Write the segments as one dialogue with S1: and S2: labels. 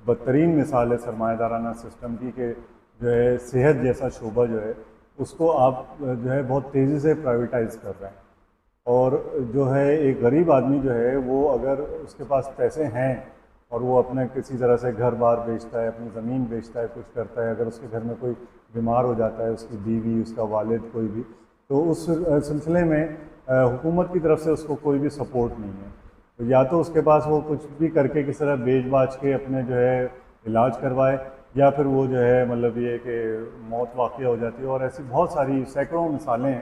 S1: بدترین مثال ہے سرمایہ دارانہ سسٹم کی کہ جو ہے صحت جیسا شعبہ جو ہے اس کو آپ جو ہے بہت تیزی سے پرائیویٹائز کر رہے ہیں، اور جو ہے ایک غریب آدمی جو ہے وہ اگر اس کے پاس پیسے ہیں اور وہ اپنے کسی طرح سے گھر بار بیچتا ہے، اپنی زمین بیچتا ہے، کچھ کرتا ہے، اگر اس کے گھر میں کوئی بیمار ہو جاتا ہے، اس کی بیوی، اس کا والد، کوئی بھی، تو اس سلسلے میں حکومت کی طرف سے اس کو کوئی بھی سپورٹ نہیں ہے. تو یا تو اس کے پاس وہ کچھ بھی کر کے کس طرح بیچ باچ کے اپنے جو ہے علاج کروائے، یا پھر وہ جو ہے مطلب یہ کہ موت واقع ہو جاتی ہے. اور ایسی بہت ساری سینکڑوں مثالیں ہیں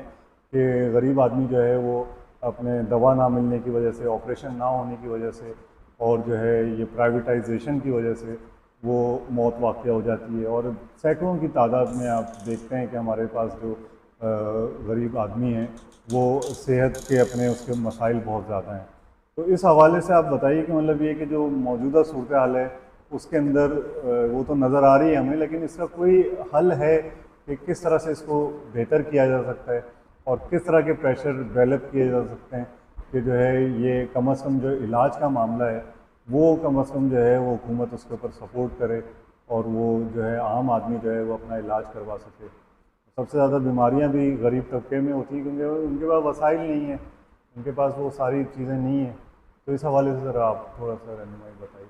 S1: کہ غریب آدمی جو ہے وہ اپنے دوا نہ ملنے کی وجہ سے، آپریشن نہ ہونے کی وجہ سے، اور جو ہے یہ پرائیویٹائزیشن کی وجہ سے وہ موت واقع ہو جاتی ہے. اور سینکڑوں کی تعداد میں آپ دیکھتے ہیں کہ ہمارے پاس جو غریب آدمی ہیں وہ صحت کے اپنے اس کے مسائل بہت زیادہ ہیں. تو اس حوالے سے آپ بتائیے کہ مطلب یہ کہ جو موجودہ صورتحال ہے اس کے اندر وہ تو نظر آ رہی ہے ہمیں، لیکن اس کا کوئی حل ہے کہ کس طرح سے اس کو بہتر کیا جا سکتا ہے، اور کس طرح کے پریشر ڈیولپ کیے جا سکتے ہیں کہ جو ہے یہ کم از کم جو علاج کا معاملہ ہے وہ کم از کم جو ہے وہ حکومت اس کے اوپر سپورٹ کرے، اور وہ جو ہے عام آدمی جو ہے وہ اپنا علاج کروا سکے. سب سے زیادہ بیماریاں بھی غریب طبقے میں ہوتی ہیں کیونکہ ان کے پاس وسائل نہیں ہیں، ان کے پاس وہ ساری چیزیں نہیں ہیں. تو اس حوالے سے ذرا آپ تھوڑا سا رہنمائی بتائیے.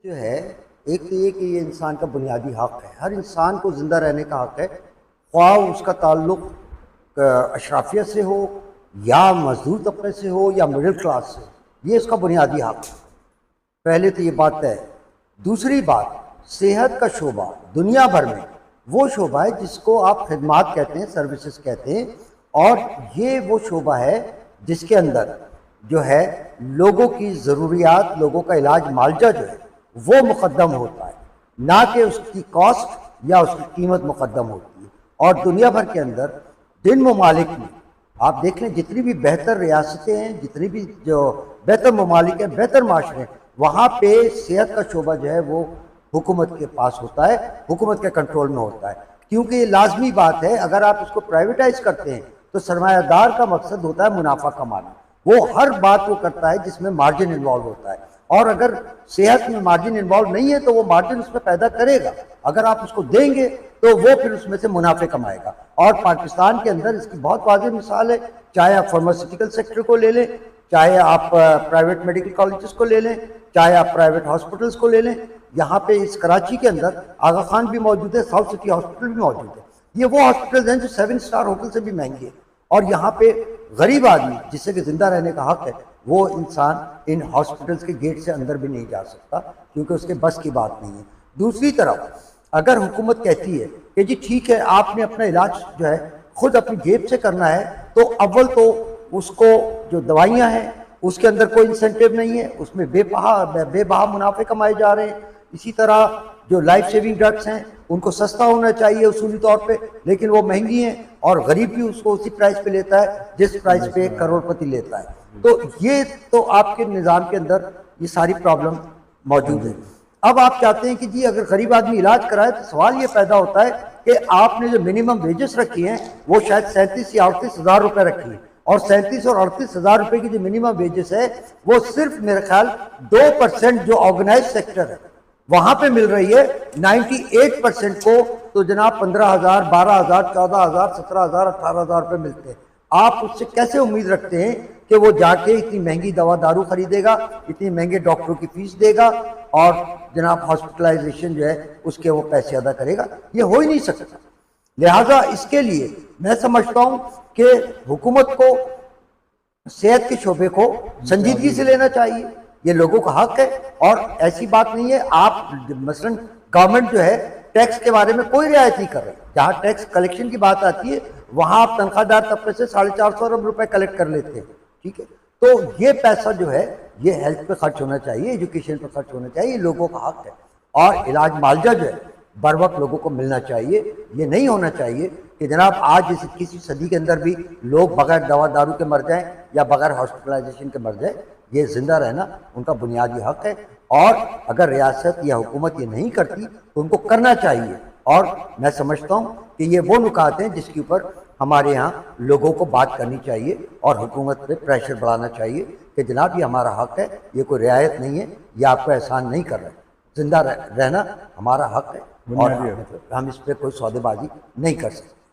S2: جو ہے ایک تو یہ کہ یہ انسان کا بنیادی حق ہے، ہر انسان کو زندہ رہنے کا حق ہے، خواہ اس کا تعلق اشرافیہ سے ہو یا مزدور طبقے سے ہو یا مڈل کلاس سے، یہ اس کا بنیادی حق ہے. پہلے تو یہ بات ہے. دوسری بات، صحت کا شعبہ دنیا بھر میں وہ شعبہ ہے جس کو آپ خدمات کہتے ہیں، سروسز کہتے ہیں، اور یہ وہ شعبہ ہے جس کے اندر جو ہے لوگوں کی ضروریات، لوگوں کا علاج معالجہ جو ہے وہ مقدم ہوتا ہے، نہ کہ اس کی کاسٹ یا اس کی قیمت مقدم ہوتی ہے. اور دنیا بھر کے اندر جن ممالک میں آپ دیکھ لیں، جتنی بھی بہتر ریاستیں ہیں، جتنی بھی جو بہتر ممالک ہیں، بہتر معاشرے ہیں، وہاں پہ صحت کا شعبہ جو ہے وہ حکومت کے پاس ہوتا ہے، حکومت کے کنٹرول میں ہوتا ہے. کیونکہ یہ لازمی بات ہے، اگر آپ اس کو پرائیویٹائز کرتے ہیں تو سرمایہ دار کا مقصد ہوتا ہے منافع کمانا. وہ ہر بات وہ کرتا ہے جس میں مارجن انوالو ہوتا ہے، اور اگر صحت میں مارجن انوالو نہیں ہے تو وہ مارجن اس میں پیدا کرے گا. اگر آپ اس کو دیں گے تو وہ پھر اس میں سے منافع کمائے گا. اور پاکستان کے اندر اس کی بہت واضح مثال ہے، چاہے آپ فارماسیوٹیکل سیکٹر کو لے لیں، چاہے آپ پرائیویٹ میڈیکل کالجز کو لے لیں، چاہے آپ پرائیویٹ ہاسپٹلس کو لے لیں. یہاں پہ اس کراچی کے اندر آغا خان بھی موجود ہے، ساؤتھ سٹی ہاسپٹل بھی موجود ہے. یہ وہ ہاسپٹلز ہیں جو 7 اسٹار ہوٹل سے بھی مہنگی ہے. اور یہاں پہ غریب آدمی جسے کہ زندہ رہنے کا حق ہے، وہ انسان ان ہاسپٹلز کے گیٹ سے اندر بھی نہیں جا سکتا کیونکہ اس کے بس کی بات نہیں ہے. دوسری طرف اگر حکومت کہتی ہے کہ جی ٹھیک ہے آپ نے اپنا علاج جو ہے خود اپنی جیب سے کرنا ہے، تو اول تو اس کو جو دوائیاں ہیں اس کے اندر کوئی انسینٹیو نہیں ہے، اس میں بے بہا منافع کمائے جا رہے ہیں. اسی طرح جو لائف سیونگ ڈرگس ہیں ان کو سستا ہونا چاہیے اصولی طور پہ، لیکن وہ مہنگی ہیں، اور غریب بھی اس کو اسی پرائس پہ لیتا ہے جس پرائس پہ ایک کروڑ پتی لیتا ہے. تو یہ تو آپ کے نظام کے اندر یہ ساری پرابلم موجود ہے. اب آپ چاہتے ہیں کہ جی اگر غریب آدمی علاج کرائے تو سوال یہ پیدا ہوتا ہے کہ آپ نے جو منیمم ویجز رکھی ہیں وہ شاید 37 یا 38 ہزار روپے رکھی ہیں، اور 37 اور 38 ہزار روپے کی جو منیمم ویجز ہے وہ صرف میرے خیال 2% جو آرگنائز سیکٹر ہے وہاں پہ مل رہی ہے. 98% کو تو جناب 15,000 12,000 14,000 17,000 18,000 روپے ملتے ہیں. آپ اس سے کیسے امید رکھتے ہیں کہ وہ جا کے اتنی مہنگی دوا دارو خریدے گا، اتنی مہنگے ڈاکٹروں کی فیس دے گا، اور جناب ہاسپٹلائزیشن جو ہے اس کے وہ پیسے ادا کرے گا؟ یہ ہو ہی نہیں سکتا. لہٰذا اس کے لیے میں سمجھتا ہوں کہ حکومت کو صحت کے شعبے کو سنجیدگی سے لینا چاہیے. یہ لوگوں کا حق ہے، اور ایسی بات نہیں ہے آپ مثلا گورنمنٹ جو ہے ٹیکس کے بارے میں کوئی رعایت نہیں کر رہے. جہاں ٹیکس کلیکشن کی بات آتی ہے وہاں آپ تنخواہ دار طبقے سے 450 ارب روپے کلیکٹ کر لیتے ہیں. ٹھیک ہے، تو یہ پیسہ جو ہے یہ ہیلتھ پہ خرچ ہونا چاہیے، ایجوکیشن پہ خرچ ہونا چاہیے. یہ لوگوں کا حق ہے، اور علاج معالجہ جو ہے بر وقت لوگوں کو ملنا چاہیے. یہ نہیں ہونا چاہیے کہ جناب آج اس 21ویں صدی کے اندر بھی لوگ بغیر دوا دارو کے مر جائیں یا بغیر ہاسپٹلائزیشن کے مر جائیں. یہ زندہ رہنا ان کا بنیادی حق ہے، اور اگر ریاست یا حکومت یہ نہیں کرتی تو ان کو کرنا چاہیے. اور میں سمجھتا ہوں کہ یہ وہ نکات ہیں جس کے اوپر ہمارے ہاں لوگوں کو بات کرنی چاہیے اور حکومت پہ پریشر بڑھانا چاہیے کہ جناب یہ ہمارا حق ہے، یہ کوئی رعایت نہیں ہے، یہ آپ کو احسان نہیں کر رہے. زندہ رہنا ہمارا حق ہے اور
S1: بنیادی حق۔
S2: ہم اس پہ کوئی سودے بازی نہیں کر سکتے.